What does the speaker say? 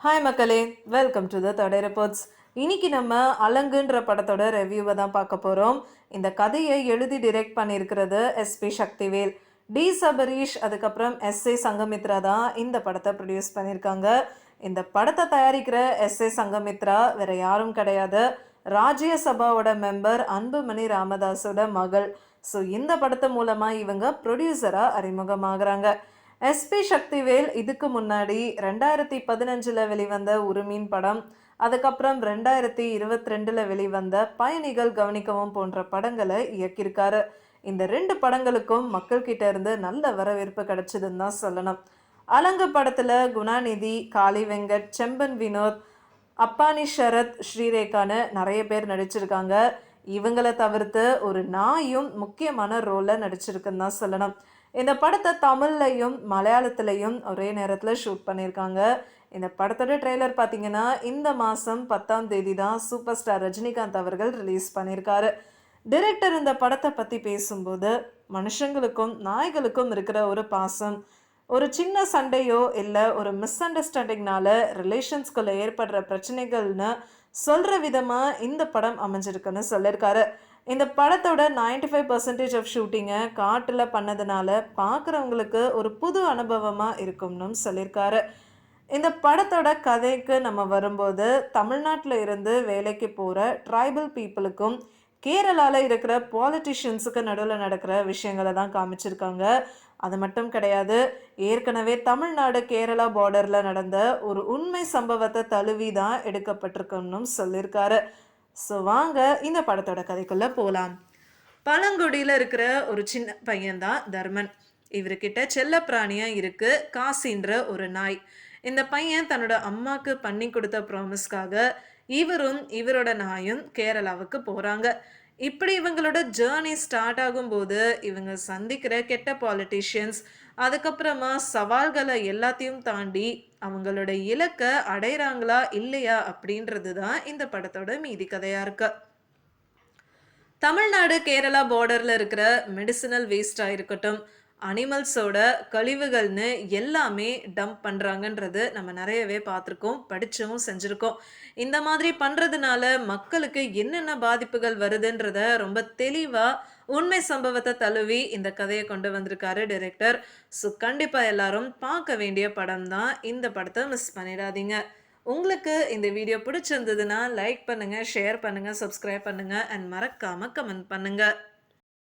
Hi மக்களே, welcome to the தடை reports. இன்னைக்கு நம்ம அலங்குன்ற படத்தோட ரிவ்யூவை தான் பார்க்க போகிறோம். இந்த கதையை எழுதி டிரெக்ட் பண்ணியிருக்கிறது எஸ்பி சக்திவேல். டி சபரீஷ் அதுக்கப்புறம் எஸ்ஏ சங்கமித்ரா தான் இந்த படத்தை ப்ரொடியூஸ் பண்ணியிருக்காங்க. இந்த படத்தை தயாரிக்கிற எஸ்ஏ சங்கமித்ரா வேற யாரும் கிடையாது, ராஜ்யசபாவோட மெம்பர் அன்புமணி ராமதாஸோட மகள். ஸோ இந்த படத்து மூலமாக இவங்க ப்ரொடியூசராக அறிமுகமாகறாங்க. எஸ்பி சக்திவேல் இதுக்கு முன்னாடி 2015 வெளிவந்த உருமீன் படம், அதுக்கப்புறம் 2022 வெளிவந்த பயணிகள் கவனிக்கவும் போன்ற படங்களை இயக்கியிருக்காரு. இந்த 2 படங்களுக்கும் மக்கள் கிட்ட இருந்து நல்ல வரவேற்பு கிடைச்சதுன்னு தான் சொல்லணும். அலங்கு படத்துல குணாநிதி, காளி வெங்கட், செம்பன் வினோத், அப்பானி ஷரத், ஸ்ரீரேகான்னு நிறைய பேர் நடிச்சிருக்காங்க. இவங்களை தவிர்த்து ஒரு நாயும் முக்கியமான ரோல்ல நடிச்சிருக்குன்னு தான் சொல்லணும். இந்த படத்தை தமிழ்லையும் மலையாளத்துலையும் ஒரே நேரத்தில் ஷூட் பண்ணியிருக்காங்க. இந்த படத்தோட ட்ரெய்லர் பார்த்தீங்கன்னா இந்த மாதம் 10 தான் சூப்பர் ஸ்டார் ரஜினிகாந்த் அவர்கள் ரிலீஸ் பண்ணியிருக்காரு. டிரெக்டர் இந்த படத்தை பற்றி பேசும்போது, மனுஷங்களுக்கும் நாய்களுக்கும் இருக்கிற ஒரு பாசம், ஒரு சின்ன சண்டையோ இல்லை ஒரு மிஸ் அண்டர்ஸ்டாண்டிங்னால ரிலேஷன்ஸ்குள்ளே ஏற்படுற பிரச்சனைகள்னு சொல்கிற விதமாக இந்த படம் அமைஞ்சிருக்குன்னு சொல்லியிருக்காரு. இந்த படத்தோட 95% ஆஃப் ஷூட்டிங்கை காட்டில் பண்ணதுனால பார்க்குறவங்களுக்கு ஒரு புது அனுபவமாக இருக்கும்னு சொல்லியிருக்காரு. இந்த படத்தோட கதைக்கு நம்ம வரும்போது, தமிழ்நாட்டில் இருந்து வேலைக்கு போகிற ட்ரைபல் பீப்புளுக்கும் கேரளாவில் இருக்கிற பாலிட்டிஷியன்ஸுக்கு நடுவில் நடக்கிற விஷயங்களை தான் காமிச்சிருக்காங்க. அது மட்டும் கிடையாது, ஏற்கனவே தமிழ்நாடு கேரளா பார்டரில் நடந்த ஒரு உண்மை சம்பவத்தை தழுவி தான் எடுக்கப்பட்டிருக்குன்னு சொல்லியிருக்காரு. ஸோ வாங்க இந்த படத்தோட கதைக்குள்ளே போகலாம். பழங்குடியில் இருக்கிற ஒரு சின்ன பையன்தான் தர்மன். இவர்கிட்ட செல்ல பிராணியாக இருக்குது காசின்ற ஒரு நாய். இந்த பையன் தன்னோட அம்மாவுக்கு பண்ணி கொடுத்த ப்ராமிஸ்க்காக இவரும் இவரோட நாயும் கேரளாவுக்கு போகிறாங்க. இப்படி இவங்களோட ஜேர்னி ஸ்டார்ட் ஆகும்போது இவங்க சந்திக்கிற கெட்ட பாலிட்டிஷியன்ஸ், அதுக்கப்புறமா சவால்களை எல்லாத்தையும் தாண்டி அவங்களோட இலக்கை அடைகிறாங்களா இல்லையா அப்படின்றது தான் இந்த படத்தோட மீதி கதையாக இருக்கு. தமிழ்நாடு கேரளா பார்டரில் இருக்கிற மெடிசினல் வேஸ்டாக இருக்கட்டும், அனிமல்ஸோட கழிவுகள்னு எல்லாமே டம்ப் பண்ணுறாங்கன்றது நம்ம நிறையவே பார்த்துருக்கோம், படித்தவும் செஞ்சுருக்கோம். இந்த மாதிரி பண்ணுறதுனால மக்களுக்கு என்னென்ன பாதிப்புகள் வருதுன்றத ரொம்ப தெளிவாக உண்மை சம்பவத்தை தழுவி இந்த கதையை கொண்டு வந்திருக்காரு டைரக்டர். ஸோ கண்டிப்பாக எல்லாரும் பார்க்க வேண்டிய படம் தான். இந்த படத்தை மிஸ் பண்ணிடாதீங்க. உங்களுக்கு இந்த வீடியோ பிடிச்சிருந்ததுன்னா லைக் பண்ணுங்கள், ஷேர் பண்ணுங்கள், சப்ஸ்கிரைப் பண்ணுங்கள் அண்ட் மறக்காமல் கமெண்ட் பண்ணுங்கள்.